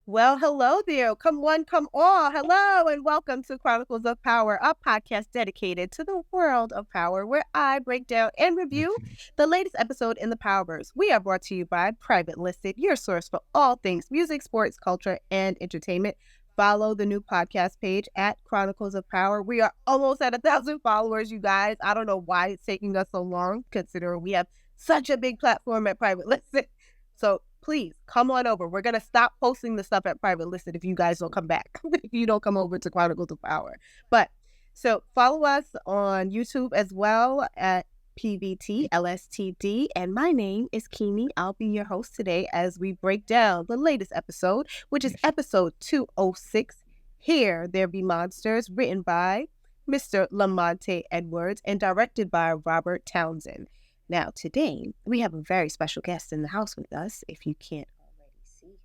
Well, hello there. Come one, come all. Hello, and welcome to Chronicles of Power, a podcast dedicated to the world of power, where I break down and review the latest episode in the Powerverse. We are brought to you by Private Listed, your source for all things music, sports, culture, and entertainment. Follow the new podcast page at Chronicles of Power. We are almost at 1,000 followers, you guys. I don't know why it's taking us so long, considering we have such a big platform at Private Listed. So please come on over. We're going to stop posting the stuff at Private Listed if you guys don't come back, if you don't come over to Chronicles of Power. But so follow us on YouTube as well at PVT LSTD. And my name is Keemie. I'll be your host today as we break down the latest episode, which is episode 206, Here There Be Monsters, written by Mr. La Monte Edwards and directed by Robert Townsend. Now, today, we have a very special guest in the house with us, if you can't already see him.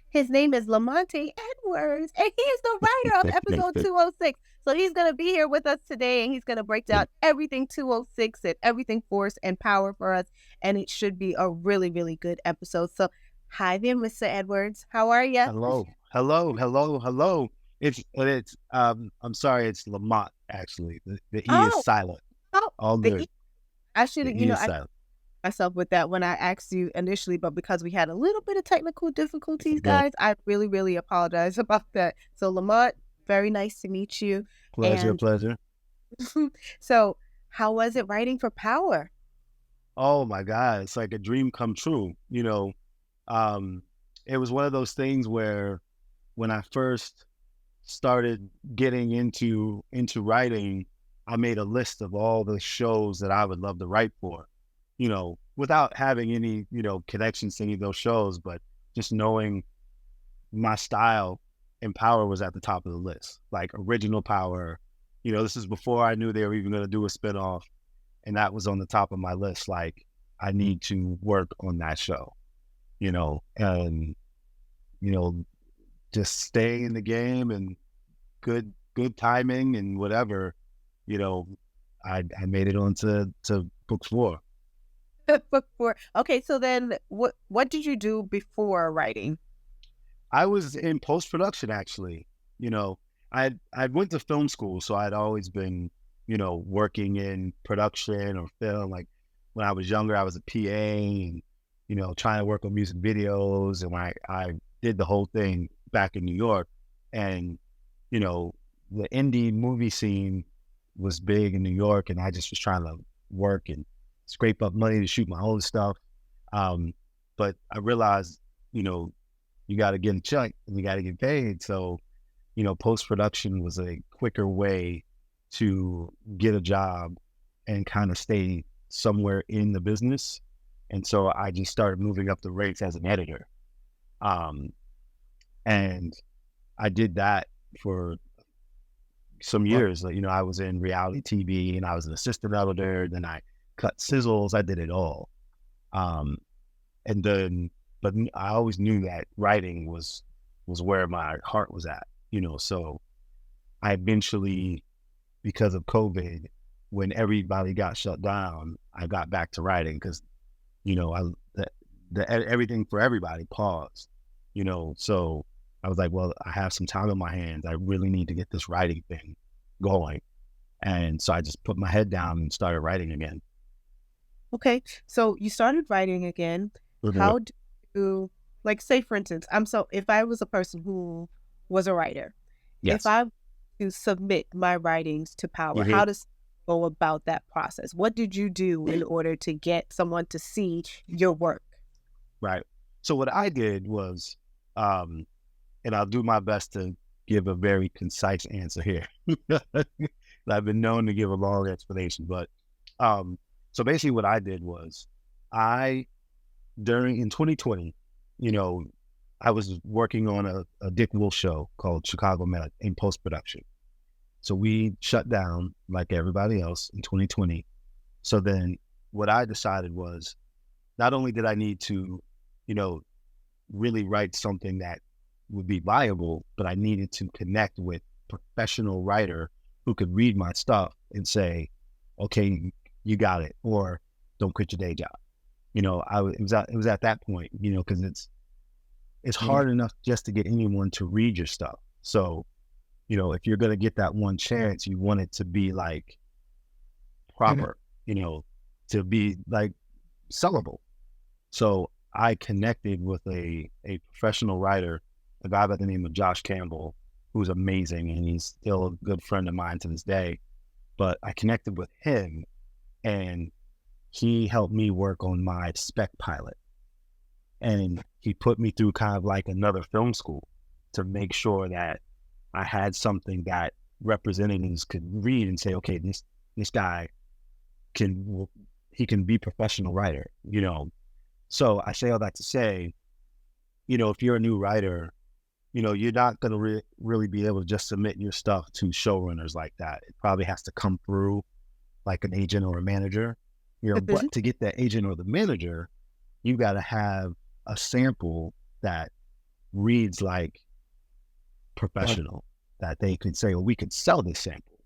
His name is La Monte Edwards, and he is the writer of episode 206. So he's going to be here with us today, and he's going to break down everything 206 and everything Force and Power for us, and it should be a really, really good episode. So, hi there, Mr. Edwards. How are you? Hello. I'm sorry, it's Lamont, actually. The E is silent. All the good. E. I should have, I myself with that when I asked you initially, but because we had a little bit of technical difficulties, guys, I really, really apologize about that. So, Lamont, very nice to meet you. Pleasure. So, how was it writing for Power? Oh my God, it's like a dream come true. It was one of those things where when I first started getting into writing, I made a list of all the shows that I would love to write for, without having any, connections to any of those shows, but just knowing my style and Power was at the top of the list, like original Power. This is before I knew they were even going to do a spinoff, and that was on the top of my list. Like, I need to work on that show, and, just staying in the game and good timing and whatever. I made it on to book 4. Book 4. Okay, so then what did you do before writing? I was in post-production, actually. I went to film school, so I'd always been, working in production or film. Like, when I was younger, I was a PA and, trying to work on music videos. And when I did the whole thing back in New York, and, the indie movie scene was big in New York, and I just was trying to work and scrape up money to shoot my own stuff. But I realized, you got to get a check and you got to get paid. So, post-production was a quicker way to get a job and kind of stay somewhere in the business. And so I just started moving up the ranks as an editor. And I did that for some years. I was in reality TV and I was an assistant editor. Then I cut sizzles. I did it all. But I always knew that writing was where my heart was at, so I eventually, because of COVID, when everybody got shut down, I got back to writing because, everything for everybody paused, so I was like, well, I have some time on my hands. I really need to get this writing thing going. And so I just put my head down and started writing again. Okay. So you started writing again. Mm-hmm. How do you, like, say, for instance, if I was a person who was a writer, yes, if I to submit my writings to Power, mm-hmm, how does go about that process? What did you do in order to get someone to see your work? Right. So what I did was, and I'll do my best to give a very concise answer here. I've been known to give a long explanation, but so basically what I did was in 2020, I was working on a Dick Wolf show called Chicago Med in post-production. So we shut down like everybody else in 2020. So then what I decided was, not only did I need to, really write something that would be viable, but I needed to connect with a professional writer who could read my stuff and say, okay, you got it, or don't quit your day job. It was at that point, because it's hard enough just to get anyone to read your stuff. So, you know, if you're going to get that one chance, you want it to be like proper, you know, to be like sellable. So I connected with a professional writer, a guy by the name of Josh Campbell, who's amazing, and he's still a good friend of mine to this day. But I connected with him, and he helped me work on my spec pilot. And he put me through kind of like another film school to make sure that I had something that representatives could read and say, okay, this guy can be a professional writer, you know. So I say all that to say, you know, if you're a new writer, you know, you're not going to really be able to just submit your stuff to showrunners like that. It probably has to come through like an agent or a manager, you know, but to get that agent or the manager, you got to have a sample that reads like professional, that they could say, well, we could sell this sample,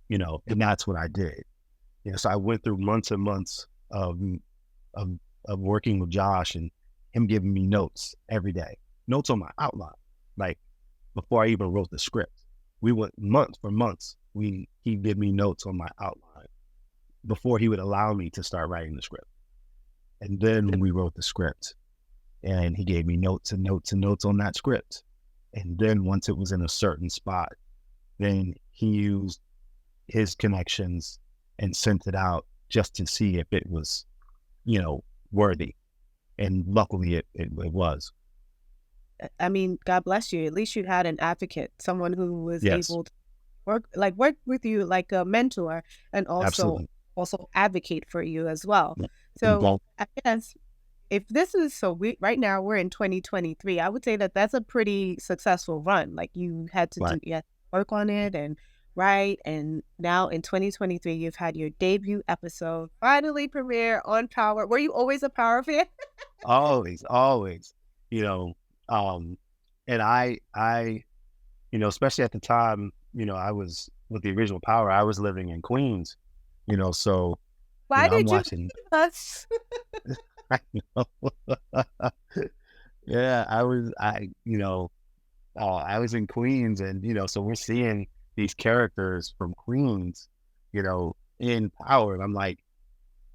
you know, and that's what I did. You know, so I went through months and months of working with Josh and him giving me notes every day, notes on my outline. Like before I even wrote the script, we went months for months. He'd give me notes on my outline before he would allow me to start writing the script. And then we wrote the script, and he gave me notes and notes and notes on that script. And then once it was in a certain spot, then he used his connections and sent it out just to see if it was, you know, worthy. And luckily it was. I mean, God bless you. At least you had an advocate, someone who was able to work with you like a mentor, and also advocate for you as well. So I guess if this is right now we're in 2023, I would say that that's a pretty successful run. Like you had to work on it and write, and now in 2023 you've had your debut episode finally premiere on Power. Were you always a Power fan? always, you know. And I, you know, especially at the time, you know, I was with the original Power, I was living in Queens, you know, so why did you watching us? Yeah, I was in Queens, and, you know, so we're seeing these characters from Queens, you know, in Power. And I'm like,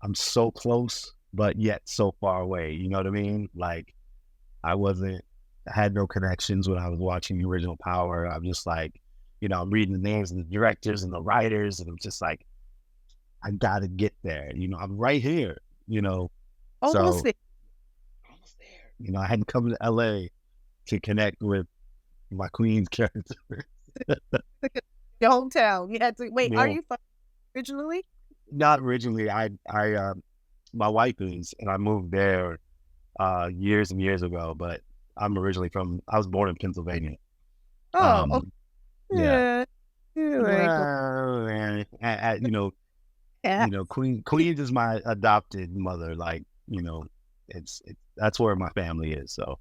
I'm so close, but yet so far away. You know what I mean? Like I had no connections when I was watching the original Power. I'm just like, you know, I'm reading the names of the directors and the writers, and I'm just like, I got to get there. You know, I'm right here, you know. Almost there. You know, I hadn't come to LA to connect with my Queens character. Your hometown. You had to wait. Are you from originally? Not originally. I my wife is, and I moved there years and years ago. But I'm originally I was born in Pennsylvania. Oh, yeah. You know, you know, Queens is my adopted mother. Like, you know, that's where my family is. So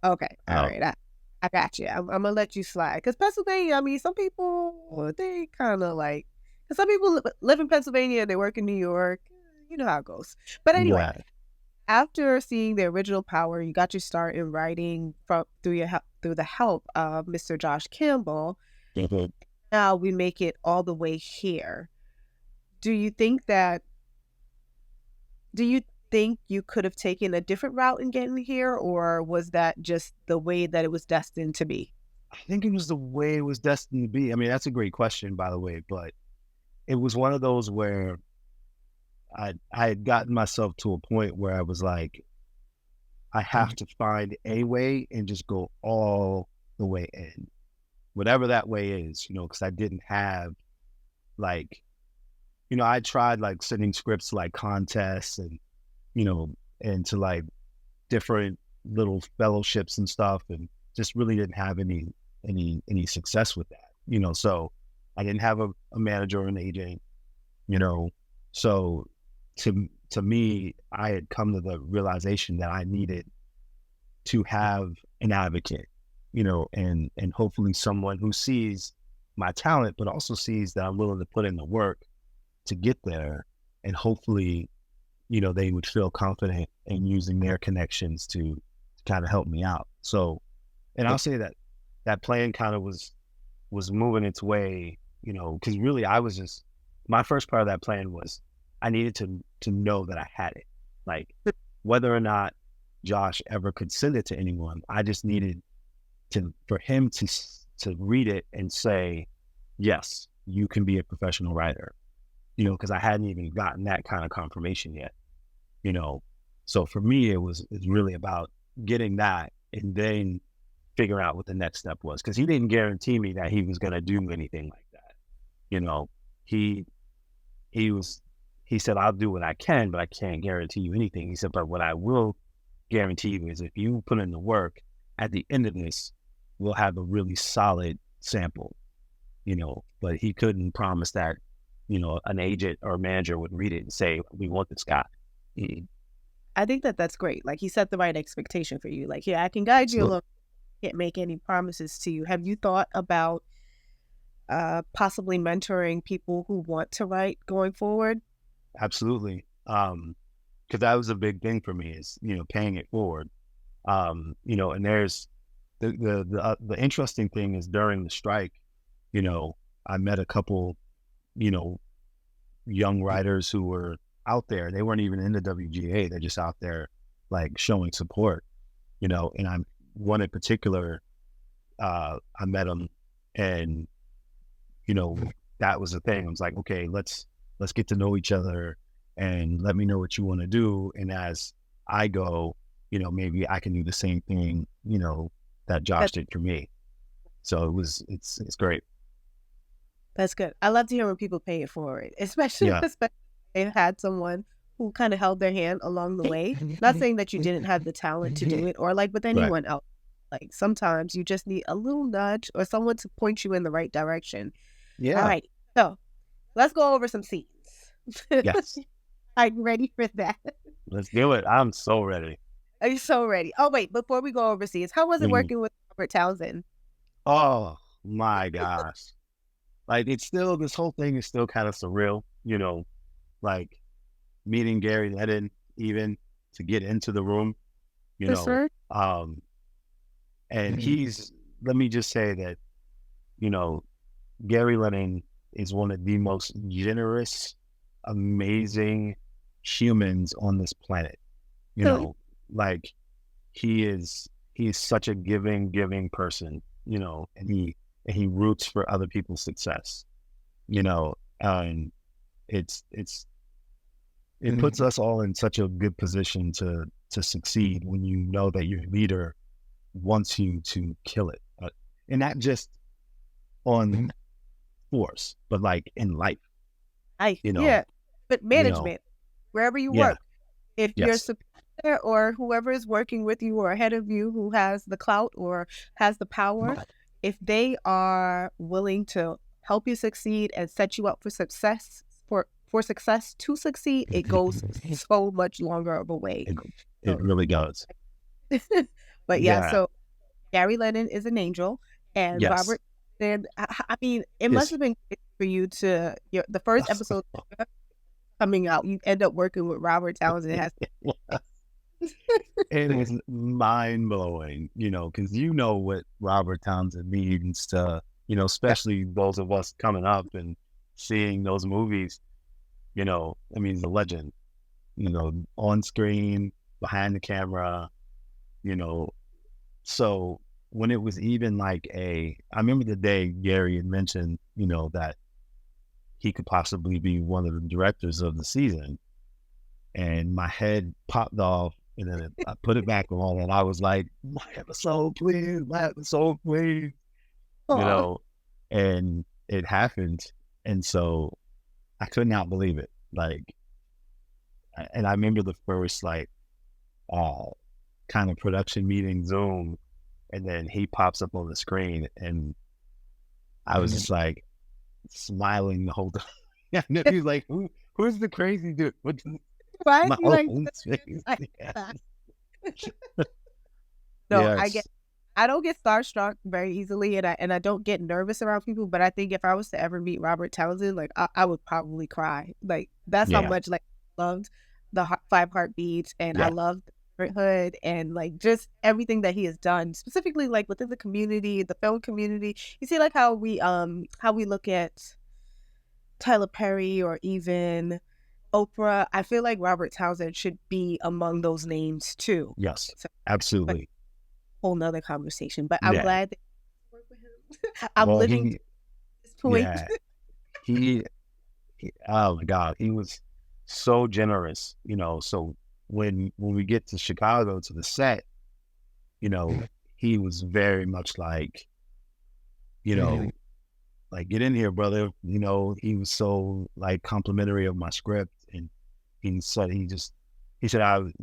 okay, all right, I got you. I'm gonna let you slide, because Pennsylvania, I mean, some people, they kind of like, because some people live in Pennsylvania, they work in New York. You know how it goes. But anyway, after seeing the original Power, you got your start in writing through the help of Mr. Josh Campbell. Now we make it all the way here. Do you think you could have taken a different route in getting here, or was that just the way that it was destined to be? I think it was the way it was destined to be. I mean, that's a great question, by the way, but it was one of those where I had gotten myself to a point where I was like, I have to find a way and just go all the way in, whatever that way is, you know, because I didn't have like, you know, I tried like sending scripts to like contests and, you know, and to like different little fellowships and stuff, and just really didn't have any success with that, you know. So I didn't have a manager or an agent, you know. So to me, I had come to the realization that I needed to have an advocate, you know, and hopefully someone who sees my talent, but also sees that I'm willing to put in the work to get there, and hopefully, you know, they would feel confident in using their connections to kind of help me out, So, and I'll say that that plan kind of was moving its way, you know, because really I was just, my first part of that plan was I needed to know that I had it. Like whether or not Josh ever could send it to anyone, I just needed for him to read it and say, yes, you can be a professional writer, you know, because I hadn't even gotten that kind of confirmation yet, you know. So for me, it's really about getting that and then figuring out what the next step was, because he didn't guarantee me that he was going to do anything like that. You know, he said, I'll do what I can, but I can't guarantee you anything. He said, but what I will guarantee you is if you put in the work, at the end of this, we'll have a really solid sample, you know. But he couldn't promise that, you know, an agent or manager would read it and say, we want this guy. Mm-hmm. I think that that's great. Like he set the right expectation for you. Like, yeah, I can guide you a little. Can't make any promises to you. Have you thought about possibly mentoring people who want to write going forward? Absolutely. Because that was a big thing for me, is, you know, paying it forward. You know, and there's the interesting thing is during the strike, you know, I met a couple, you know, young writers who were out there. They weren't even in the WGA. They're just out there like showing support, you know. And I'm one in particular, I met him, and, you know, that was the thing. I was like, okay, let's get to know each other and let me know what you want to do. And as I go, you know, maybe I can do the same thing, you know, that Josh did for me. So it's great. That's good. I love to hear when people pay it forward, especially if they had someone who kind of held their hand along the way. Not saying that you didn't have the talent to do it, or like with anyone else. Like sometimes you just need a little nudge or someone to point you in the right direction. Yeah. All right. So let's go over some scenes. Yes. I'm ready for that. Let's do it. I'm so ready. Are you so ready? Oh, wait, before we go overseas, how was it working with Robert Townsend? Oh my gosh. Like it's still, this whole thing is still kind of surreal, you know, like meeting Gary Lennon even to get into the room, you know. And let me just say that, you know, Gary Lennon is one of the most generous, amazing humans on this planet. You know, like he is such a giving person, you know, and he roots for other people's success, you know, and it puts us all in such a good position to succeed when you know that your leader wants you to kill it, and not just on force, but like in life. You know, but management, you know, wherever you work, if you're superior or whoever is working with you or ahead of you who has the clout or has the power, if they are willing to help you succeed and set you up for success, for success to succeed, it goes so much longer of a way. It really does. But so Gary Lennon is an angel, and Robert, then I mean, it must have been great for you to the first episode coming out, you end up working with Robert Townsend. It was mind blowing, you know, because you know what Robert Townsend means to, you know, especially those of us coming up and seeing those movies. You know, I mean, he's a legend, you know, on screen, behind the camera, you know. So when it was even like I remember the day Gary had mentioned, you know, that he could possibly be one of the directors of the season, and my head popped off, and then I put it back on, and I was like, my episode, please, you know, and it happened. And so I could not believe it. Like, and I remember the first kind of production meeting Zoom, and then he pops up on the screen, and I was just like smiling the whole time. And he was like, who's the crazy dude? Why is he like that? No, I don't get starstruck very easily, and I don't get nervous around people. But I think if I was to ever meet Robert Townsend, like I would probably cry. Like that's how much like I loved the 5 Heartbeats, and I loved neighborhood and like just everything that he has done, specifically like within the community, the film community. You see like how we look at Tyler Perry or even Oprah. I feel like Robert Townsend should be among those names too. Yes, So, absolutely. whole nother conversation. But I'm Yeah. glad that you work with him. I'm Well, living to this point. yeah, he, oh my God, he was so generous, so when we get to Chicago to the set, he was very much like, like, get in here, brother. He was so like complimentary of my script. And he said, he said,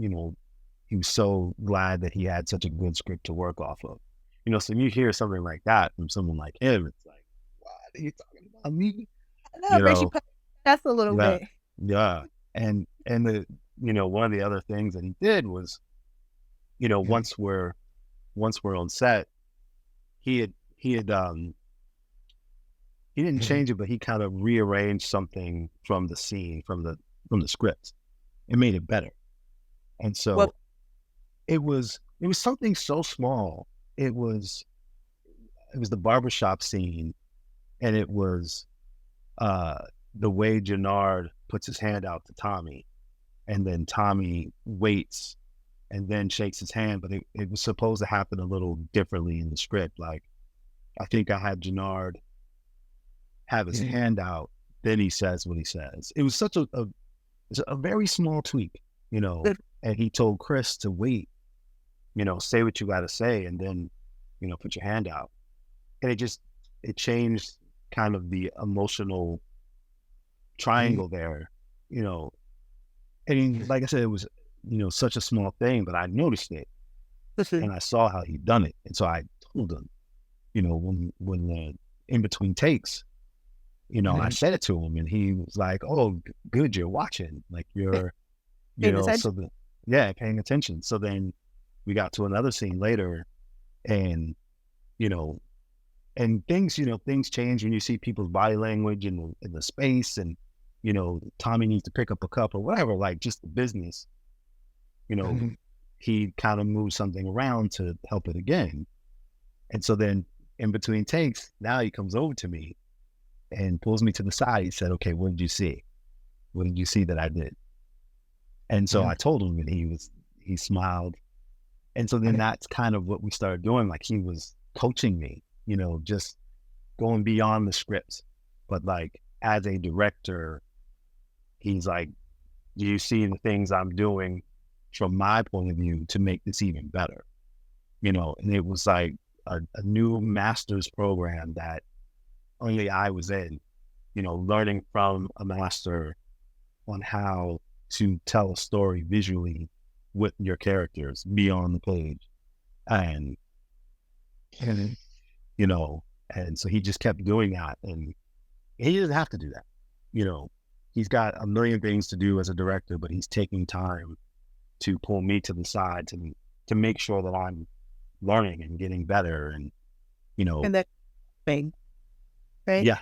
he was so glad that he had such a good script to work off of. So you hear something like that from someone like him, it's like, what are you talking about me? I know, that's a little Yeah, bit. yeah. And the, one of the other things that he did was, once we're on set, he didn't change it, but he kind of rearranged something from the scene, from the script. It made it better. And so Well, it was something so small. It was the barbershop scene, and it was the way Jenard puts his hand out to Tommy, and then Tommy waits and then shakes his hand, but it was supposed to happen a little differently in the script. Like, I think I had Jenard have his hand out, then he says what he says. It was such a very small tweak, and he told Chris to wait, say what you got to say, and then, put your hand out. And it changed kind of the emotional triangle there, and like I said, it was, such a small thing, but I noticed it and I saw how he'd done it. And so I told him, when the in between takes, I said it to him, and he was like, "Oh, good, you're watching, like you're, so paying attention." So then we got to another scene later, and and things change when you see people's body language in the space, and Tommy needs to pick up a cup or whatever, like just the business. He kind of moved something around to help it again, and so then in between takes, now he comes over to me and pulls me to the side. He said, "Okay, what did you see? What did you see that I did?" And so I told him, and he smiled. And so then that's kind of what we started doing. Like, he was coaching me, just going beyond the script. But like, as a director, he's like, "Do you see the things I'm doing from my point of view to make this even better?" And it was like a new master's program that only I was in, learning from a master on how to tell a story visually with your characters beyond the page. And so he just kept doing that, and he doesn't have to do that. He's got a million things to do as a director, but he's taking time to pull me to the side to make sure that I'm learning and getting better. And, and that thing. Right? Yeah.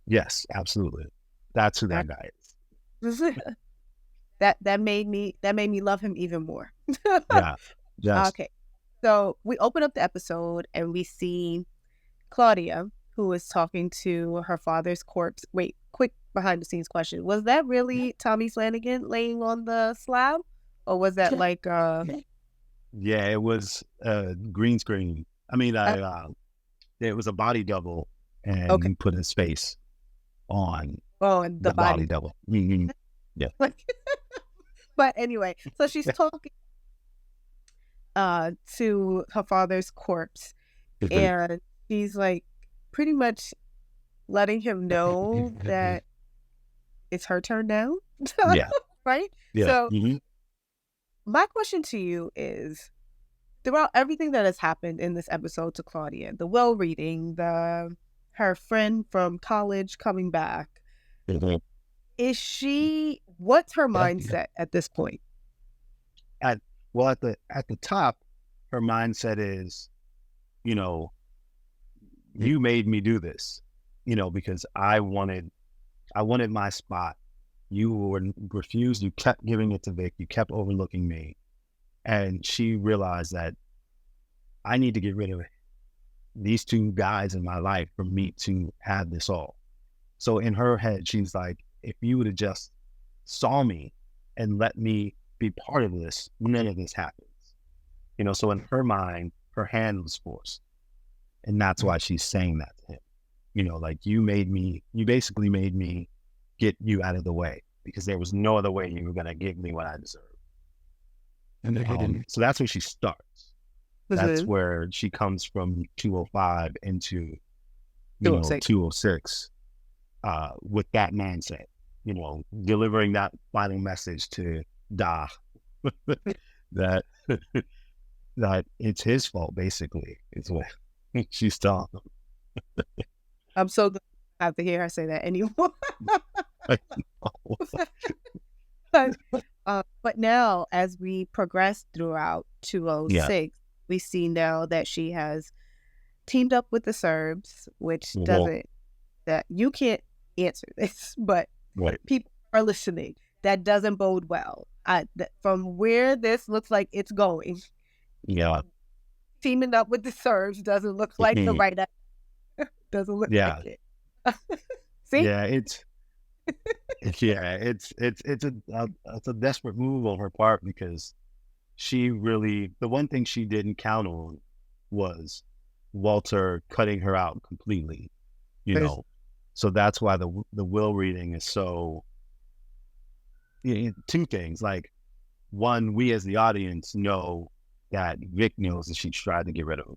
Yes, absolutely. That's who that guy is. that made me love him even more. Yeah. Yes. Okay. So we open up the episode and we see Claudia, who is talking to her father's corpse. Wait, quick behind the scenes question. Was that really Tommy Flanagan laying on the slab? Or was that like Yeah, it was green screen. I mean, it was a body double, and he put his face on and the body double. Mm-hmm. Yeah. But anyway, so she's talking to her father's corpse, and she's like pretty much letting him know that it's her turn now. Yeah. Right? Yeah. So my question to you is, throughout everything that has happened in this episode to Claudia, the well reading, her friend from college coming back, what's her mindset at this point? At the top, her mindset is, you made me do this, because I wanted my spot. You refused. You kept giving it to Vic. You kept overlooking me. And she realized that I need to get rid of these two guys in my life for me to have this all. So in her head, she's like, if you would have just saw me and let me be part of this, none of this happens. So in her mind, her hand was forced. And that's why she's saying that to him. Like you basically made me get you out of the way because there was no other way you were going to give me what I deserve. And so that's where she starts. That's where she comes from 205 into, 206 with that mindset, delivering that final message to Da that that it's his fault, basically, is what she's telling him. I'm so glad I have to hear her say that anymore. But now, as we progress throughout 206, we see now that she has teamed up with the Serbs, which doesn't, that you can't answer this, but people are listening. That doesn't bode well. From where this looks like it's going, teaming up with the Serbs doesn't look like the right answer. Doesn't look like it. See? Yeah, it's a desperate move on her part because she really, the one thing she didn't count on was Walter cutting her out completely, So that's why the will reading is so, two things. Like, one, we as the audience know that Vic knows that she's tried to get rid of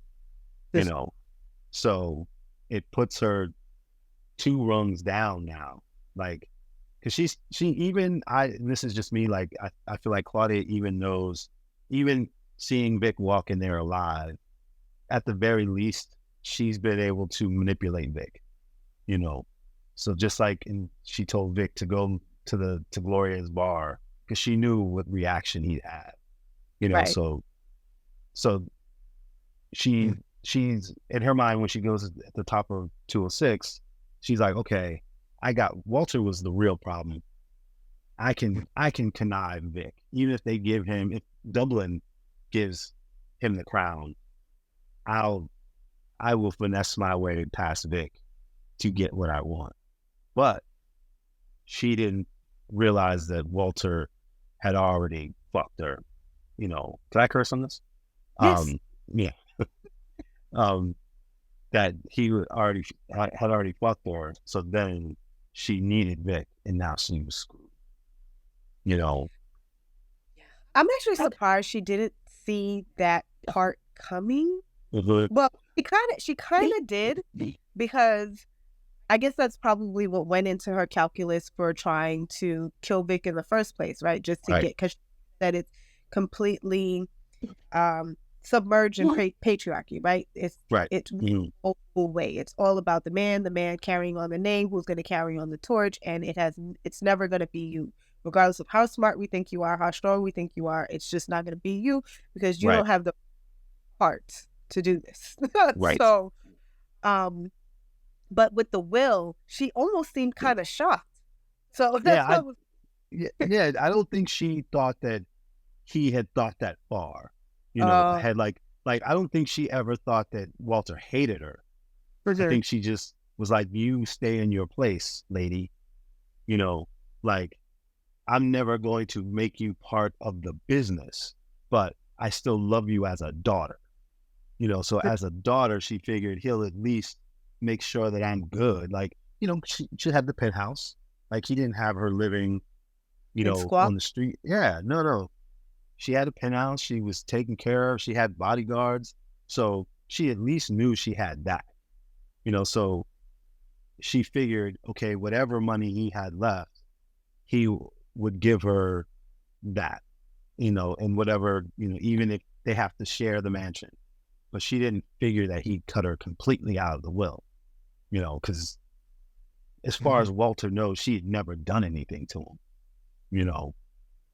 him, So it puts her 2 rungs down now. Like, because this is just me, like, I feel like Claudia even knows, even seeing Vic walk in there alive, at the very least, she's been able to manipulate Vic, So just like, she told Vic to go to Gloria's bar because she knew what reaction he'd have, Right. So she's in her mind when she goes at the top of 206, she's like, okay, Walter was the real problem. I can connive Vic, even if if Dublin gives him the crown, I will finesse my way past Vic to get what I want. But she didn't realize that Walter had already fucked her. Can I curse on this? Yes. That he had already fucked her. So then she needed Vic, and now she was screwed. I'm actually surprised she didn't see that part coming. Mm-hmm. Well, she kind of did, because I guess that's probably what went into her calculus for trying to kill Vic in the first place, right? Just to get, because that it's completely submerged in patriarchy, right? It's whole way. It's all about the man carrying on the name, who's going to carry on the torch, and it's never going to be you. Regardless of how smart we think you are, how strong we think you are, it's just not going to be you, because you don't have the parts to do this. Right. So, but with the will, she almost seemed kind of shocked. So that's I don't think she thought that he had thought that far. Had like I don't think she ever thought that Walter hated her. I think she just was like, you stay in your place, lady. Like, I'm never going to make you part of the business, but I still love you as a daughter. So as a daughter, she figured he'll at least make sure that I'm good. Like, she had the penthouse. Like, he didn't have her living, on the street. Yeah, no. She had a penthouse. She was taken care of. She had bodyguards. So she at least knew she had that, so she figured, okay, whatever money he had left, he would give her that, and whatever, even if they have to share the mansion. But she didn't figure that he'd cut her completely out of the will, because as far as Walter knows, she had never done anything to him,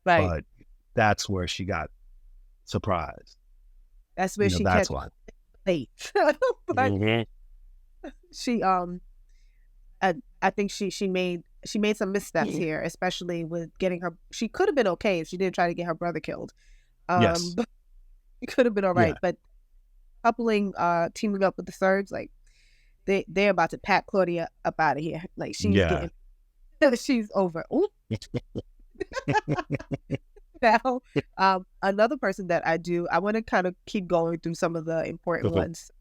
Right. But that's where she got surprised. That's where she that's kept why. late. But she I think she made some missteps here, especially with getting her. She could have been okay if she didn't try to get her brother killed. Yes. But it could have been all Yeah. right. But coupling, teaming up with the Serbs, like they're about to pack Claudia up out of here. Like she's Yeah. getting, she's over. Ooh. Now, another person that I want to kind of keep going through some of the important ones.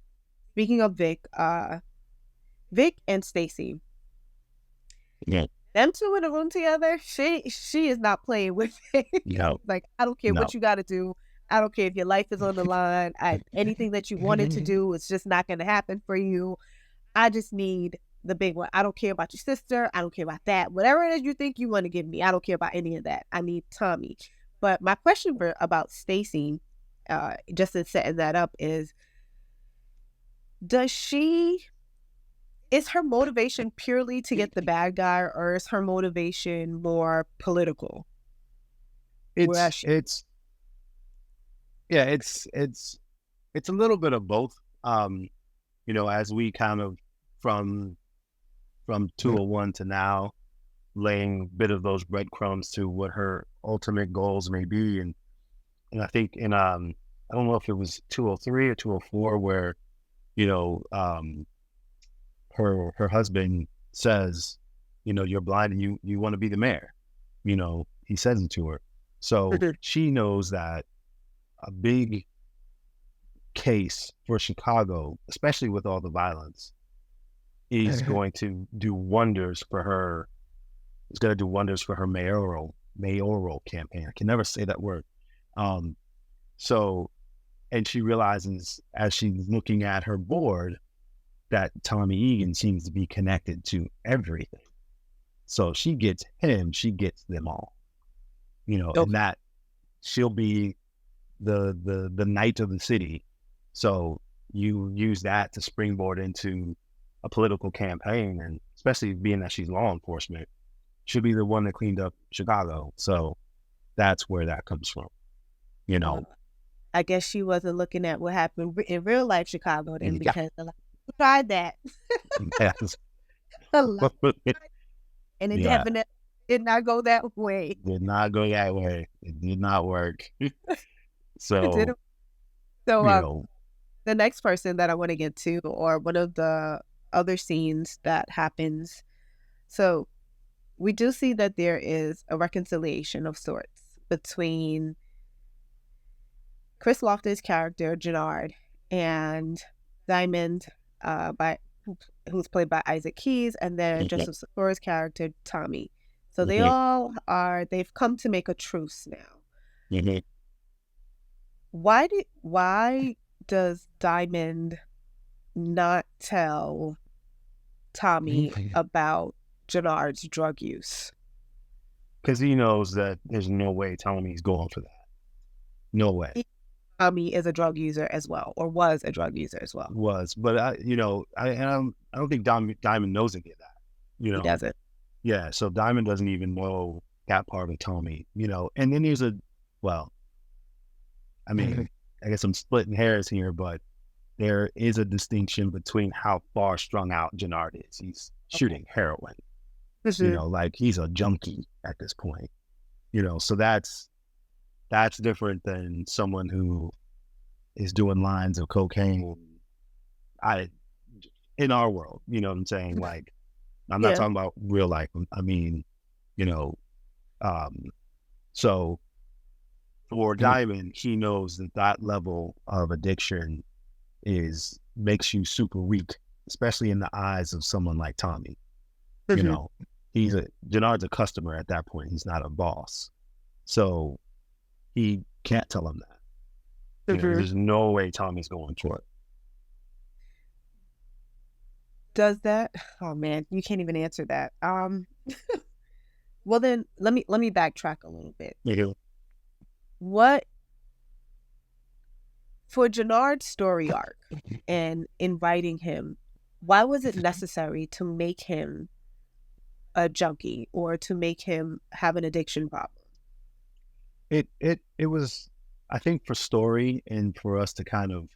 Speaking of Vic and Stacey. Yeah. Them two in a room together, she is not playing with it. No. Like, I don't care No. what you got to do. I don't care if your life is on the line. Anything that you wanted to do is just not going to happen for you. I just need the big one. I don't care about your sister. I don't care about that. Whatever it is you think you want to give me, I don't care about any of that. I need Tommy. But my question about Stacey, just in setting that up, is is her motivation purely to get the bad guy, or is her motivation more political? It's a little bit of both. As we kind of from 201 to now, laying a bit of those breadcrumbs to what her ultimate goals may be, and I think in I don't know if it was 203 or 204 where her husband says, you're blind and you want to be the mayor. He says it to her. So she knows that a big case for Chicago, especially with all the violence, is going to do wonders for her. It's going to do wonders for her mayoral campaign. I can never say that word. And she realizes as she's looking at her board that Tommy Egan seems to be connected to everything. So she gets him, she gets them all. And that she'll be the knight of the city. So you use that to springboard into a political campaign, and especially being that she's law enforcement, she'll be the one that cleaned up Chicago. So that's where that comes from. I guess she wasn't looking at what happened in real life Chicago then, because a lot of people tried that. Yes. And it definitely did not go that way. Did not go that way. It did not work. So, the next person that I want to get to, or one of the other scenes that happens. So we do see that there is a reconciliation of sorts between Chris Loftus' character, Jenard, and Diamond, who's played by Isaac Keys, and then Joseph Sikora's character, Tommy. So they've come to make a truce now. Why does Diamond not tell Tommy about Jenard's drug use? Because he knows that there's no way Tommy's going for that. No way. Tommy is a drug user as well, or was a drug user as well. But I don't think Diamond knows any of that. He doesn't. Yeah, so Diamond doesn't even know that part of Tommy. And then there's I guess I'm splitting hairs here, but there is a distinction between how far strung out Jenard is. He's shooting heroin. Like he's a junkie at this point. So that's different than someone who is doing lines of cocaine. In our world, you know what I'm saying? Like, I'm not talking about real life. I mean, so for Diamond, he knows that level of addiction makes you super weak, especially in the eyes of someone like Tommy. Jenard's a customer at that point. He's not a boss. So he can't tell him that. There's no way Tommy's going for it. Does that? Oh man, you can't even answer that. Well then, let me backtrack a little bit. What for Jenard's story arc and inviting him? Why was it necessary to make him a junkie or to make him have an addiction problem? It was, I think, for story and for us to kind of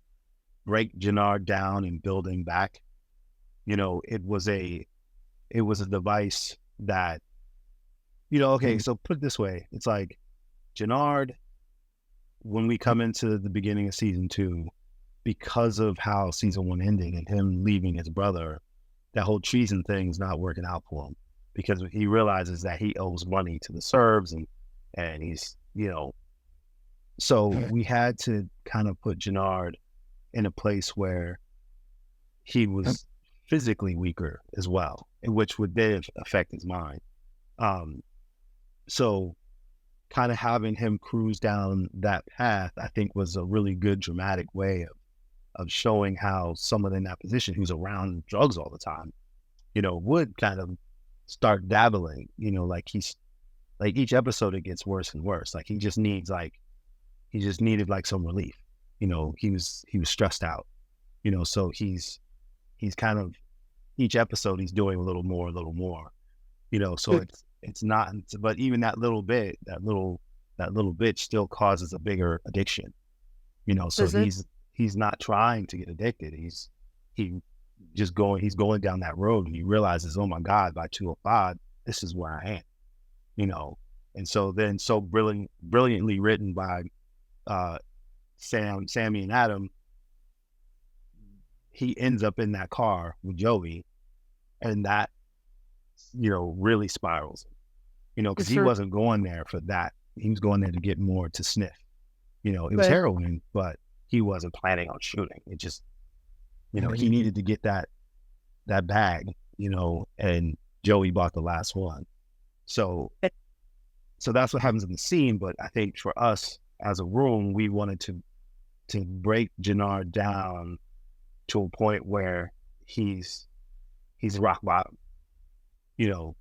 break Jenard down and build him back. It was a device that, so put it this way, it's like Jenard when we come into the beginning of season 2, because of how season 1 ended and him leaving his brother, that whole treason thing is not working out for him, because he realizes that he owes money to the Serbs, and he's, so we had to kind of put Jenard in a place where he was physically weaker as well, which would then affect his mind. So kind of having him cruise down that path, I think, was a really good dramatic way of showing how someone in that position who's around drugs all the time, would kind of start dabbling, like he's like each episode it gets worse and worse. Like he just needed like some relief. He was stressed out, so he's kind of each episode he's doing a little more, so it's not, but even that little bit still causes a bigger addiction, so he's not trying to get addicted. He's going down that road, and he realizes, oh my God, by 205, this is where I am, and so then so brilliantly written by Sammy and Adam, he ends up in that car with Joey, and that, really spirals him, because he wasn't going there for that. He was going there to get more to sniff. It was heroin, but he wasn't planning on shooting. It just, he needed to get that bag, and Joey bought the last one. So that's what happens in the scene. But I think for us as a room, we wanted to break Jenard down to a point where he's rock bottom,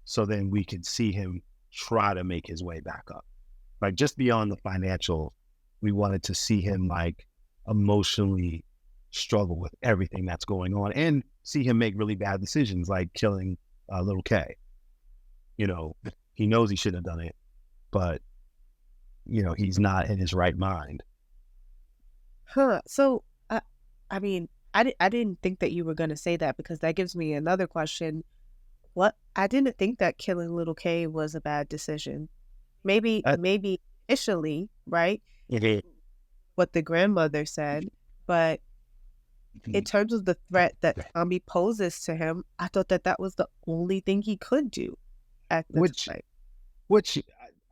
so then we could see him try to make his way back up. Like just beyond the financial, we wanted to see him like emotionally struggle with everything that's going on, and see him make really bad decisions like killing little K. He knows he shouldn't have done it, but he's not in his right mind. So I mean, I didn't think that you were going to say that, because that gives me another question. I didn't think that killing little K was a bad decision. Maybe initially, right? What the grandmother said, but in terms of the threat that Tommy poses to him, I thought that was the only thing he could do at this time. Which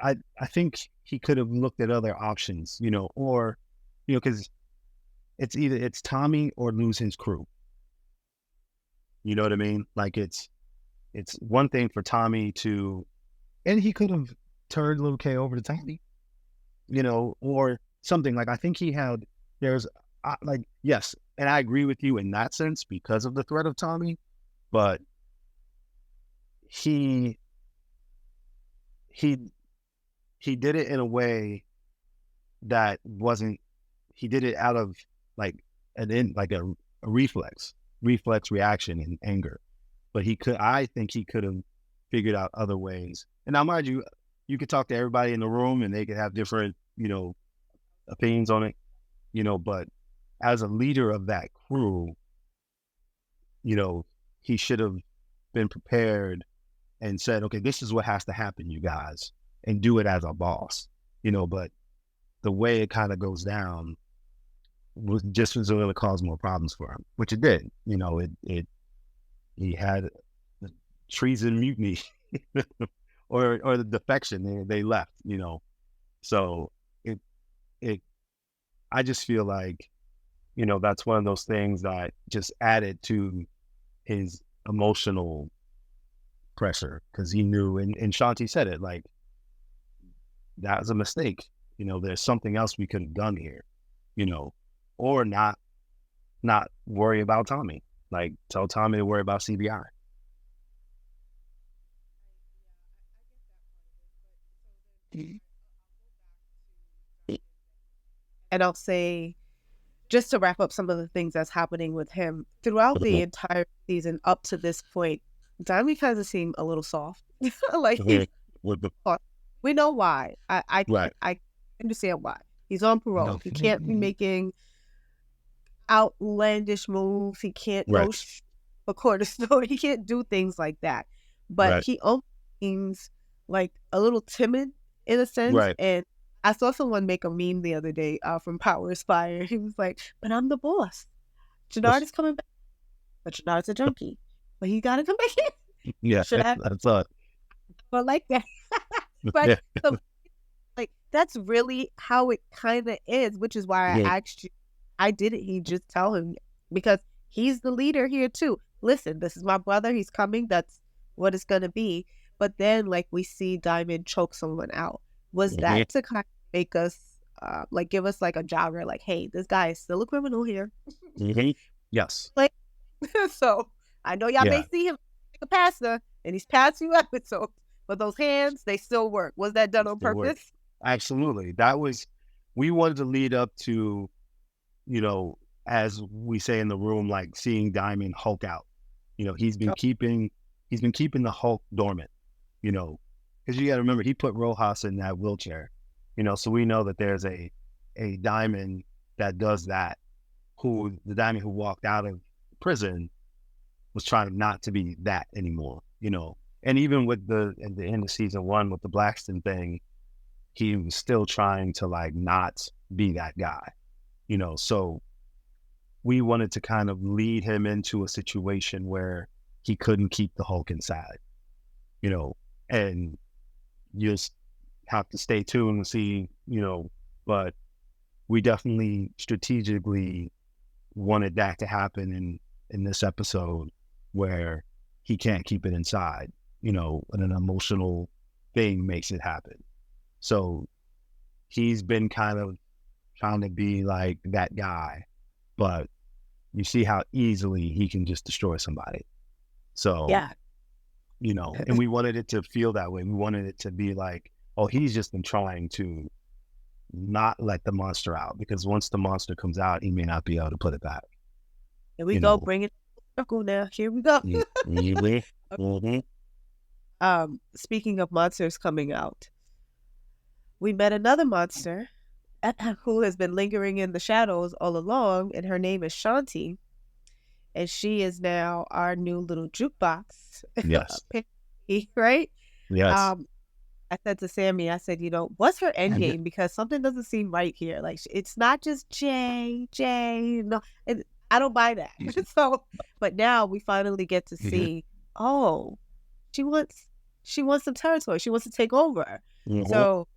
I think he could have looked at other options, or, because it's Tommy or lose his crew. You know what I mean? Like it's one thing for Tommy to, and he could have turned little K over to Tommy, or something. Like I think yes, and I agree with you in that sense because of the threat of Tommy, but he did it in a way that wasn't, he did it out of like a reflex reaction and anger. But I think he could have figured out other ways. And now, mind you, you could talk to everybody in the room and they could have different, opinions on it, but as a leader of that crew, he should have been prepared and said, okay, this is what has to happen, you guys, and do it as a boss, but the way it kind of goes down was going to cause more problems for him, which it did. He had treason, mutiny, or the defection. They left, so I just feel like, that's one of those things that just added to his emotional pressure, because he knew, and Shanti said it, like, that was a mistake. There's something else we could have done here, or not worry about Tommy. Like, tell Tommy to worry about CBI. And I'll say, just to wrap up some of the things that's happening with him throughout the entire season up to this point, Tommy kind of seemed a little soft. Like, we know why. I understand why. He's on parole. No. He can't be making outlandish moves. He can't go a corner store. He can't do things like that. But he almost seems like a little timid in a sense. And I saw someone make a meme the other day from Power Aspire. He was like, "But I'm the boss. Jenard is coming back, but Jenard's a junkie. But he got to come back in." Yeah, Should I? that's it. But like that. Yeah. But so, like that's really how it kind of is, which is why I asked you. I didn't. He just tell him because he's the leader here too. Listen, this is my brother. He's coming. That's what it's gonna be. But then, like we see Diamond choke someone out. Was that to kind of make us, like, give us like a jogger? Like, hey, this guy is still a criminal here. Yes. Like, so I know y'all may see him like a pastor, and he's passing you up. So, but those hands, they still work. Was that done on purpose? Absolutely. We wanted to lead up to, you know, as we say in the room, like seeing Diamond Hulk out. You know, he's been keeping the Hulk dormant, you know, because you got to remember he put Rojas in that wheelchair, you know, so we know that there's a Diamond that does that, the Diamond who walked out of prison was trying not to be that anymore, you know. And even at the end of season 1 with the Blackston thing, he was still trying to like not be that guy, you know. So we wanted to kind of lead him into a situation where he couldn't keep the Hulk inside, you know, and you just have to stay tuned and see, you know, but we definitely strategically wanted that to happen in this episode where he can't keep it inside, you know, and an emotional thing makes it happen. So he's been kind of trying to be like that guy, but you see how easily he can just destroy somebody. So, you know, and we wanted it to feel that way. We wanted it to be like, oh, he's just been trying to not let the monster out, because once the monster comes out, he may not be able to put it back. Here we go, bring it circle now. Here we go. Speaking of monsters coming out, we met another monster who has been lingering in the shadows all along, and her name is Shanti, and she is now our new little jukebox. Yes. Right? Yes. I said to Sammy, I said, you know, what's her end game? Because something doesn't seem right here. Like, it's not just Jay. No, I don't buy that. So, but now we finally get to see, oh, she wants some territory. She wants to take over. So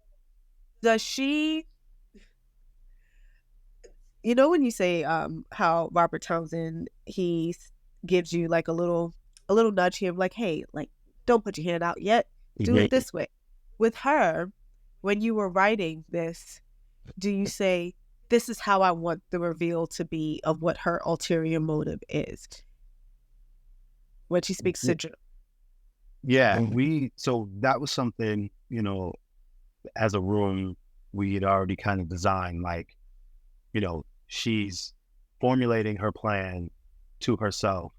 does she, you know, when you say how Robert Townsend, he gives you like a little nudge here, like, hey, like, don't put your hand out yet. Do it this way. With her, when you were writing this, do you say, this is how I want the reveal to be of what her ulterior motive is when she speaks to Joe? Yeah, so that was something, you know, as a room, we had already kind of designed, like, you know, she's formulating her plan to herself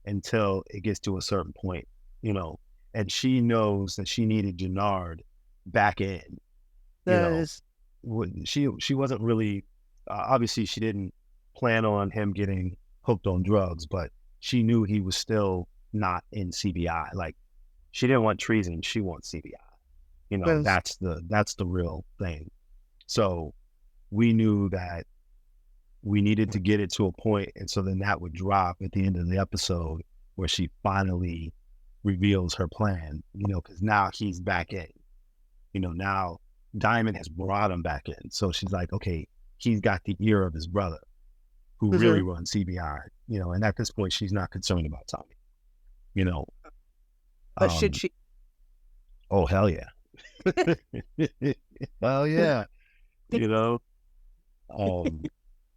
until it gets to a certain point, you know, and she knows that she needed Jenard back in, you know. She wasn't really, obviously she didn't plan on him getting hooked on drugs, but she knew he was still not in CBI. Like, she didn't want treason, she wants CBI. You know, that's the real thing. So we knew that we needed to get it to a point, and so then that would drop at the end of the episode where she finally reveals her plan, you know, because now he's back in. You know, now Diamond has brought him back in. So she's like, okay, he's got the ear of his brother who really runs CBI, you know, and at this point, she's not concerned about Tommy, you know. But should she? Oh, hell yeah. Hell yeah. You know?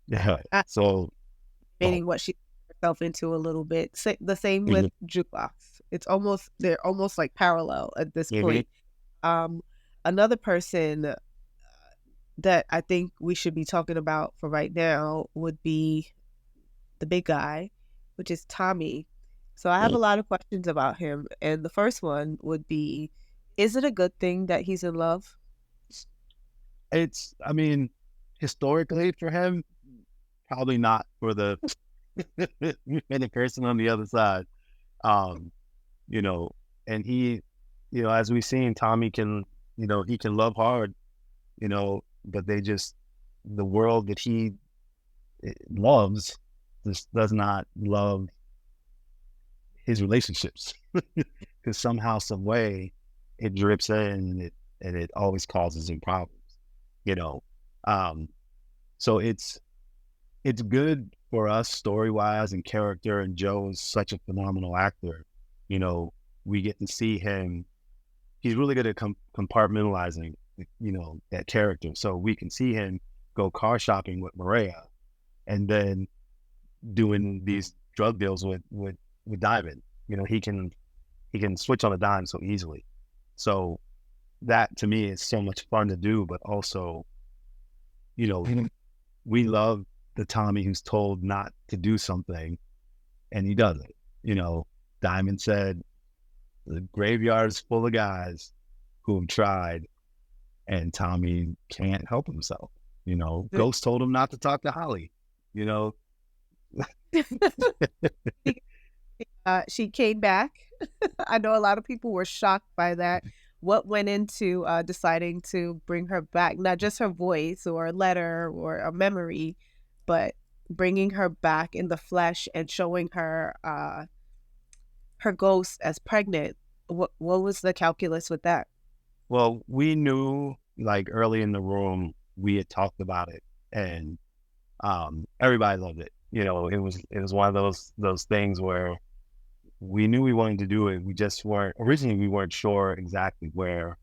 Yeah. So. Meaning what she put herself into a little bit. The same with Jukebox. They're almost like parallel at this point. Another person that I think we should be talking about for right now would be the big guy, which is Tommy. So I have a lot of questions about him. And the first one would be, is it a good thing that he's in love? I mean, historically for him, probably not for the person on the other side. You know, and he, you know, as we've seen, Tommy can, you know, he can love hard, you know, but the world that he loves just does not love his relationships because somehow, some way, it drips in and it always causes him problems, you know. So it's good for us story wise and character. And Joe is such a phenomenal actor. You know, we get to see him. He's really good at compartmentalizing, you know, that character. So we can see him go car shopping with Maria, and then doing these drug deals with Diamond. You know, he can switch on a dime so easily. So that to me is so much fun to do, but also, you know, we love the Tommy who's told not to do something and he does it. You know, Diamond said the graveyard is full of guys who have tried, and Tommy can't help himself. You know, Ghost told him not to talk to Holly, you know. She came back. I know a lot of people were shocked by that. What went into deciding to bring her back? Not just her voice or a letter or a memory, but bringing her back in the flesh and showing her her ghost as pregnant. What was the calculus with that? Well, we knew, like, early in the room, we had talked about it, and everybody loved it. You know, it was one of those things where we knew we wanted to do it. We just weren't sure exactly where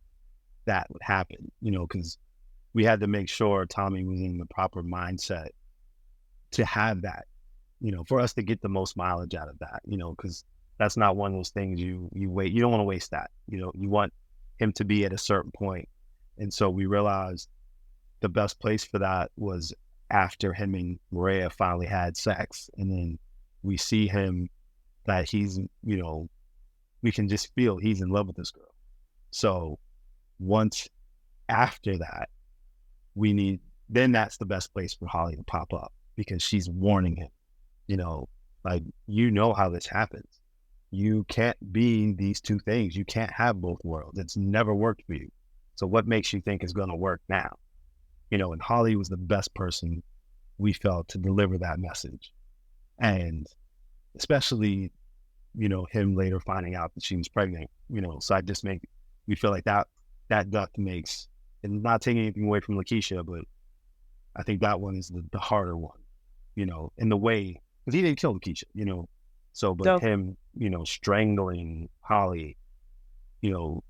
that would happen, you know, because we had to make sure Tommy was in the proper mindset to have that, you know, for us to get the most mileage out of that, you know, because that's not one of those things you don't want to waste that, you know, you want him to be at a certain point. And so we realized the best place for that was after him and Maria finally had sex. And then we see him that he's, you know, we can just feel he's in love with this girl. So once after that, then that's the best place for Holly to pop up, because she's warning him, you know, like, you know how this happens. You can't be these two things. You can't have both worlds. It's never worked for you. So what makes you think it's going to work now? You know, and Holly was the best person, we felt, to deliver that message. And especially, you know, him later finding out that she was pregnant, you know, so we feel like that duck makes, and not taking anything away from Lakeisha, but I think that one is the harder one, you know, in the way, because he didn't kill Lakeisha, you know. So, but him, you know, strangling Holly, you know,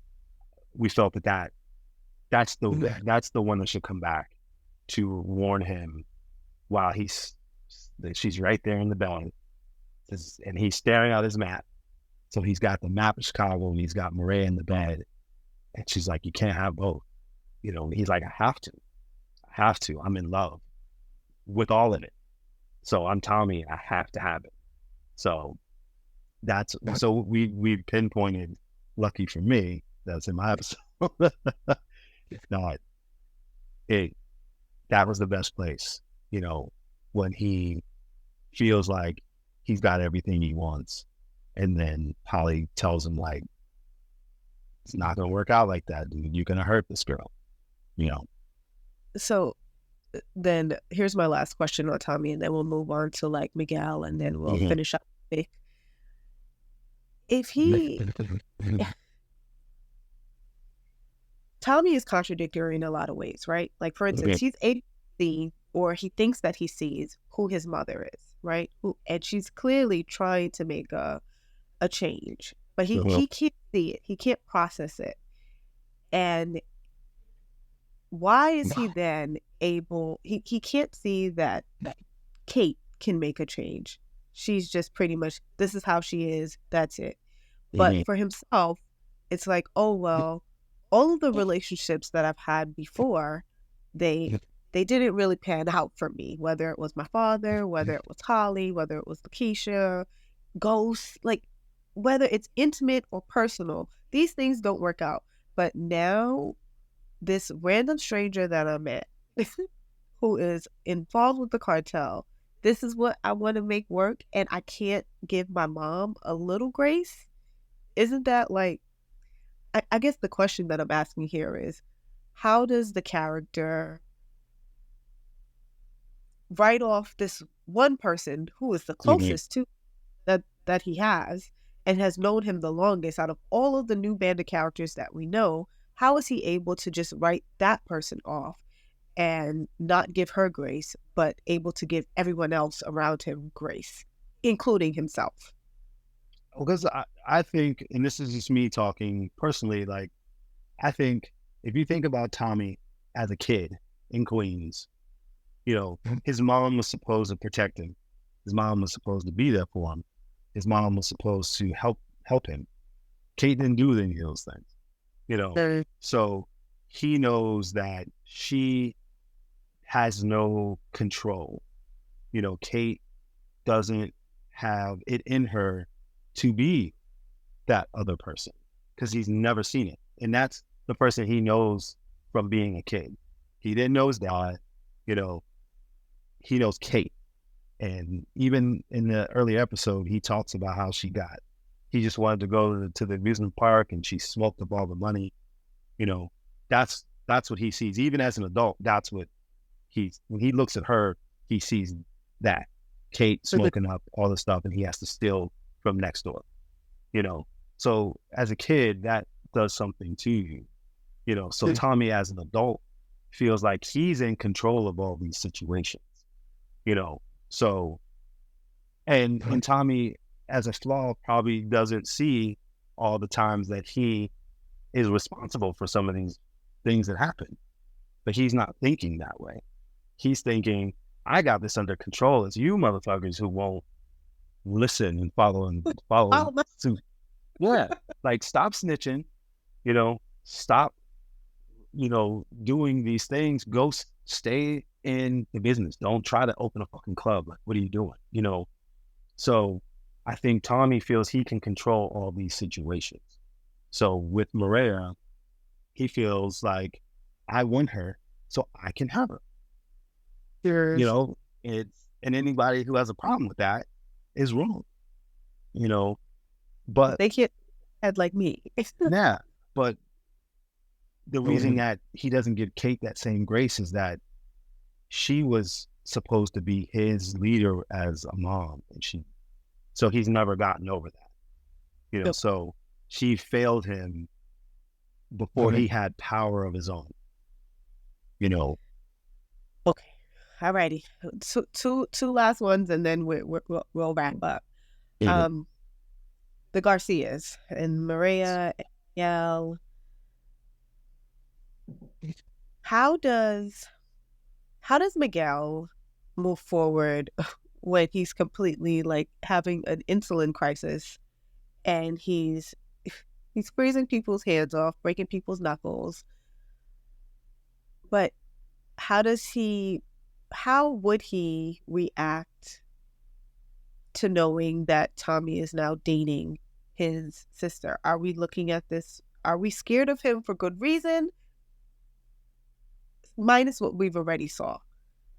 we felt that's the one that should come back to warn him while she's right there in the bed, and he's staring at his map. So he's got the map of Chicago and he's got Maria in the bed, and she's like, you can't have both, you know. And he's like, I have to. I'm in love with all of it. So I'm Tommy. I have to have it. So we pinpointed, lucky for me, that's in my episode. That was the best place, you know, when he feels like he's got everything he wants, and then Holly tells him, like, it's not going to work out like that, dude. You're going to hurt this girl, you know. So then here's my last question on Tommy, and then we'll move on to, like, Miguel, and then we'll finish up. If he Tommy is contradictory in a lot of ways, right? Like, for instance, he's able to see, or he thinks that he sees, who his mother is, right? And she's clearly trying to make a change, but he can't see it. He can't process it. And why is he then able, he can't see that Kate can make a change. She's just pretty much, this is how she is, that's it. But for himself, it's like, oh, well, all of the relationships that I've had before, they didn't really pan out for me, whether it was my father, whether it was Holly, whether it was Lakeisha, Ghost, like, whether it's intimate or personal, these things don't work out. But now, this random stranger that I met who is involved with the cartel, this is what I want to make work, and I can't give my mom a little grace. Isn't that, like, I guess the question that I'm asking here is, how does the character write off this one person who is the closest to that he has and has known him the longest out of all of the new band of characters that we know? How is he able to just write that person off and not give her grace, but able to give everyone else around him grace, including himself? Because I think, and this is just me talking personally, like, I think if you think about Tommy as a kid in Queens, you know, his mom was supposed to protect him. His mom was supposed to be there for him. His mom was supposed to help him. Kate didn't do any of those things, you know. So he knows that she has no control. You know, Kate doesn't have it in her to be that other person because he's never seen it. And that's the person he knows from being a kid. He didn't know his dad, you know, he knows Kate. And even in the early episode, he talks about how he just wanted to go to the amusement park and she smoked up all the money. You know, that's what he sees. Even as an adult, that's what when he looks at her, he sees that Kate smoking up all the stuff and he has to steal from next door, you know? So as a kid, that does something to you, you know? So Tommy as an adult feels like he's in control of all these situations, you know? So, and Tommy as a flaw probably doesn't see all the times that he is responsible for some of these things that happen, but he's not thinking that way. He's thinking, I got this under control. It's you motherfuckers who won't listen and follow suit. Yeah. Like, stop snitching, you know, stop, you know, doing these things. Go stay in the business. Don't try to open a fucking club. Like, what are you doing? You know? So I think Tommy feels he can control all these situations. So with Maria, he feels like, I want her, so I can have her. You know, and anybody who has a problem with that is wrong, you know, but they can't head like me. Yeah, but the reason that he doesn't give Kate that same grace is that she was supposed to be his leader as a mom, and so he's never gotten over that, you know. So she failed him before he had power of his own, you know. Okay. All righty. Two last ones, and then we'll wrap up. The Garcias and Maria and Miguel. How does Miguel move forward when he's completely like having an insulin crisis and he's freezing people's hands off, breaking people's knuckles? But how would he react to knowing that Tommy is now dating his sister? Are we looking at this? Are we scared of him for good reason? Minus what we've already saw,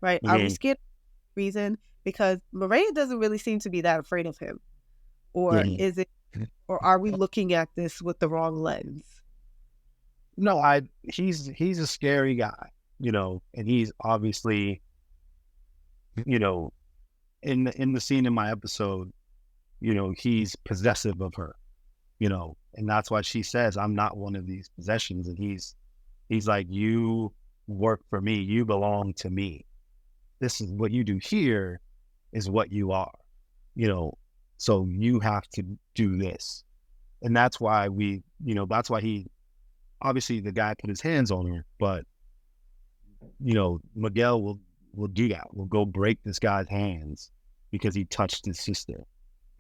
right? Are we scared of reason? Because Maria doesn't really seem to be that afraid of him. Or is it, or are we looking at this with the wrong lens? No, he's a scary guy, you know, and he's obviously, you know, in the scene in my episode, you know, he's possessive of her, you know, and that's why she says, I'm not one of these possessions. And he's like, you work for me, you belong to me. This is what you do here is what you are, you know, so you have to do this. And that's why that's why he, obviously the guy put his hands on her, but, you know, Miguel will do that. Will go break this guy's hands because he touched his sister.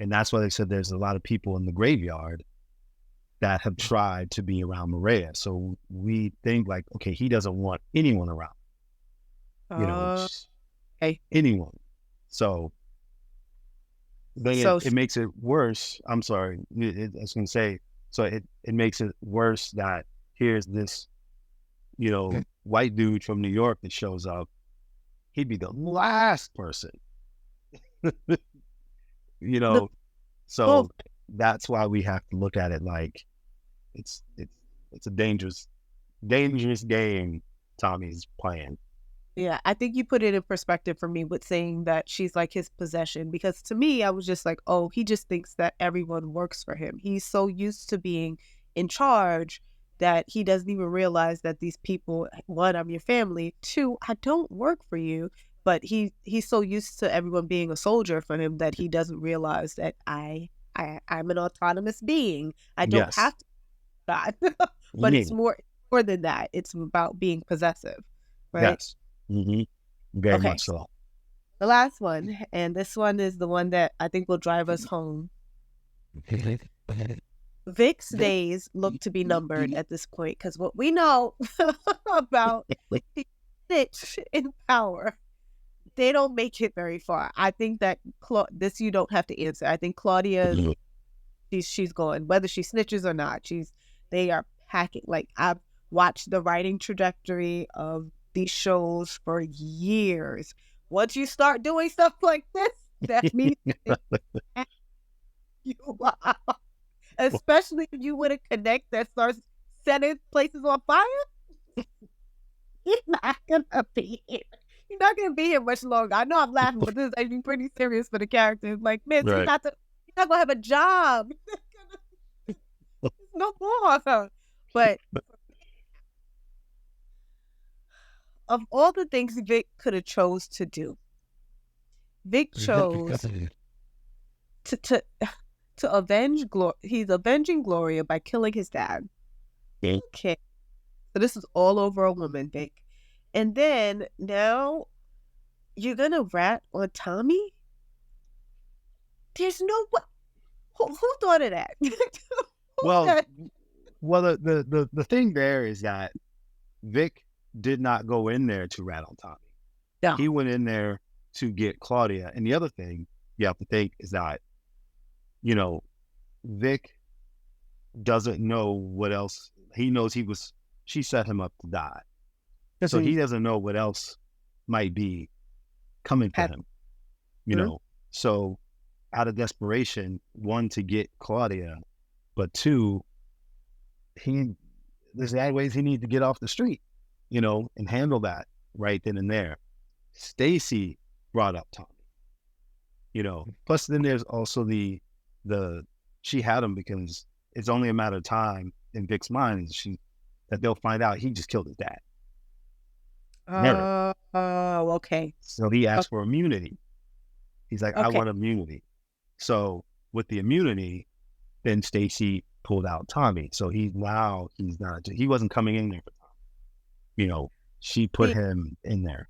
And that's why they said there's a lot of people in the graveyard that have tried to be around Maria. So we think like, okay, he doesn't want anyone around, you know, anyone. So it makes it worse. I'm sorry. I was going to say, so it makes it worse that here's this, you know, white dude from New York that shows up. He'd be the last person, you know. So that's why we have to look at it like it's a dangerous dangerous game Tommy's playing. Yeah, I think you put it in perspective for me with saying that she's like his possession, because to me, I was just like, oh, he just thinks that everyone works for him. He's so used to being in charge that he doesn't even realize that these people, one, I'm your family, two, I don't work for you. But he's so used to everyone being a soldier for him that he doesn't realize that I'm an autonomous being. I don't Yes. have to God. But it's more than that. It's about being possessive, right? Yes. Very Okay. much so. The last one, and this one is the one that I think will drive us home. Vic's days look to be numbered at this point, because what we know about Stitch in power, they don't make it very far. I think that this you don't have to answer. I think Claudia, she's going, whether she snitches or not. They are packing. Like, I've watched the writing trajectory of these shows for years. Once you start doing stuff like this, that means you are. Especially if you would connect that starts setting places on fire. You're not gonna be here. You're not gonna be here much longer. I know I'm laughing, but this is actually pretty serious for the characters. Like, man, you're not gonna have a job. No more. But of all the things Vic could have chose to do, Vic chose to avenge Gloria. He's avenging Gloria by killing his dad. Okay. So this is all over a woman, Vic. And then now you're gonna rat on Tommy? There's no way. Who thought of that? Well, the thing there is that Vic did not go in there to rat on Tommy. No. He went in there to get Claudia. And the other thing you have to think is that, Vic doesn't know what else. He knows she set him up to die. So he doesn't know what else might be coming for him, So out of desperation, one, to get Claudia, but two, there's ways he needs to get off the street, and handle that right then and there. Stacey brought up Tommy, plus then there's also the she had him because it's only a matter of time in Vic's mind that they'll find out he just killed his dad. Oh, okay. So he asked for immunity. He's like, I want immunity. So with the immunity, then Stacey pulled out Tommy. So he wasn't coming in there for Tommy. She put him in there.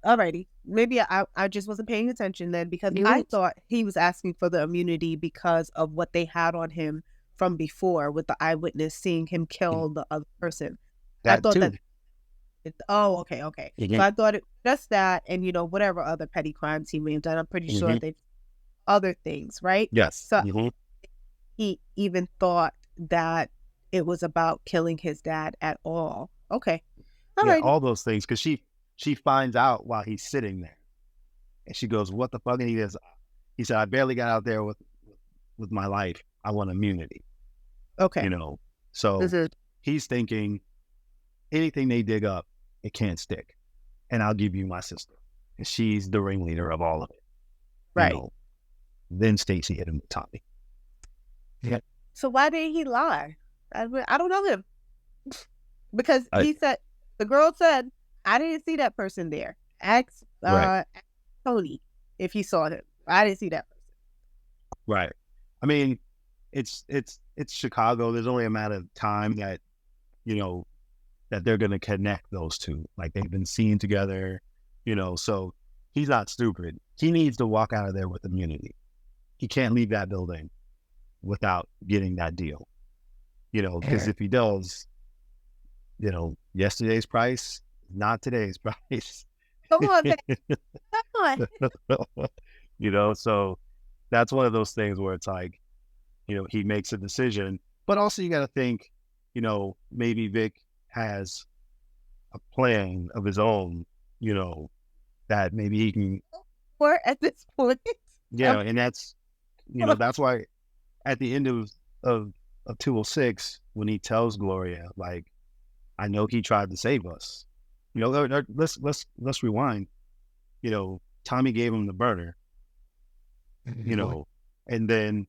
Alrighty. Maybe I just wasn't paying attention then, because I thought he was asking for the immunity because of what they had on him from before with the eyewitness seeing him kill the other person. I thought that. Okay. So I thought it just that, and whatever other petty crimes he may have done. I'm pretty sure they've other things, right? Yes. So he even thought that it was about killing his dad at all. Okay. All those things, because she finds out while he's sitting there, and she goes, "What the fuck?" And he said, "I barely got out there with my life. I want immunity." Okay. So he's thinking, anything they dig up, it can't stick, and I'll give you my sister, and she's the ringleader of all of it. Right. Then Stacey hit him with Tommy. Yeah. So why did he lie? I don't know him. Because he said, the girl said, I didn't see that person there. Ask Tony if he saw him. I didn't see that person. Right. I mean, it's Chicago. There's only a matter of time that, that they're going to connect those two. Like, they've been seen together, so he's not stupid. He needs to walk out of there with immunity. He can't leave that building without getting that deal, because if he does, yesterday's price, not today's price. Come on, come on. So that's one of those things where it's like, he makes a decision, but also you got to think, maybe Vic has a plan of his own, that maybe he can. Or at this point. Yeah, and that's, that's why at the end of 206, when he tells Gloria, like, I know he tried to save us. You know, let's rewind. You know, Tommy gave him the burner. You know, and then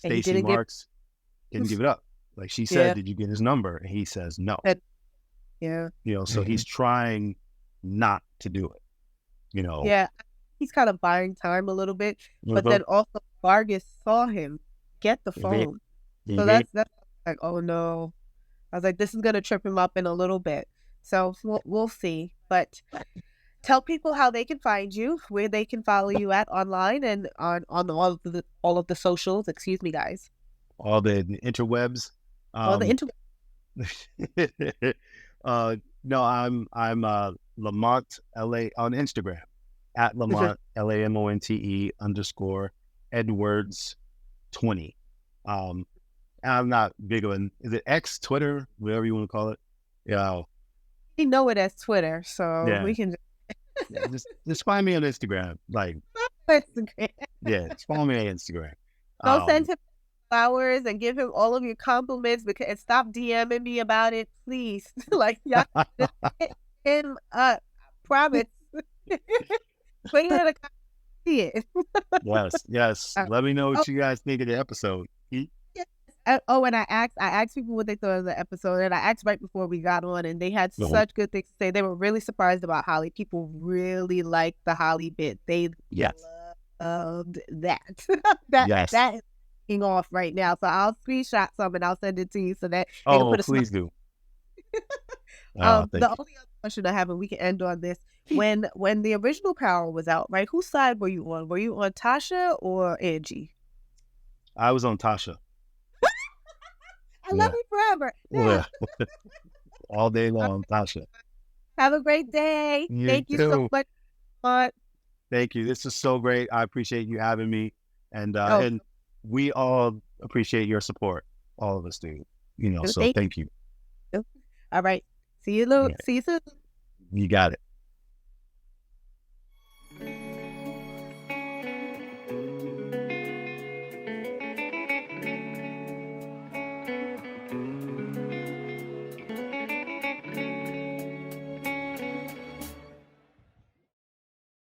And he Stacey didn't Marks didn't give it up. Like she said, did you get his number? And he says no. Yeah. You know, so he's trying not to do it. You know. Yeah, he's kind of buying time a little bit, but then also Vargas saw him get the phone. So that's like, oh no. I was like, this is gonna trip him up in a little bit. So we'll see. But tell people how they can find you, where they can follow you at online and on all of the socials. Excuse me, guys. All the interwebs. All the interwebs. No, I'm La Monte LA on Instagram at La Monte LAMONTE _Edwards 20. I'm not big on, is it X, Twitter, whatever you want to call it? Yeah. We know it as Twitter, so we can just find me on Instagram. Like Instagram. Yeah, just follow me on Instagram. Go send him flowers and give him all of your compliments and stop DMing me about it, please. Like, y'all just hit him up. Promise. Put it in a see it. Yes. Let me know what you guys think of the episode. And I asked people what they thought of the episode, and I asked right before we got on, and they had such good things to say. They were really surprised about Holly. People really liked the Holly bit. They loved that. That is taking off right now. So I'll screenshot some and I'll send it to you so that they can put a please do. The only other question I have, and we can end on this, when the original Power was out, right? Whose side were you on? Were you on Tasha or Angie? I was on Tasha. I love you forever. Yeah. All day long, Tasha. Have a great day. Thank you so much. Thank you. This is so great. I appreciate you having me, and we all appreciate your support. All of us do. You know, so thank you. All right. See you soon. You got it.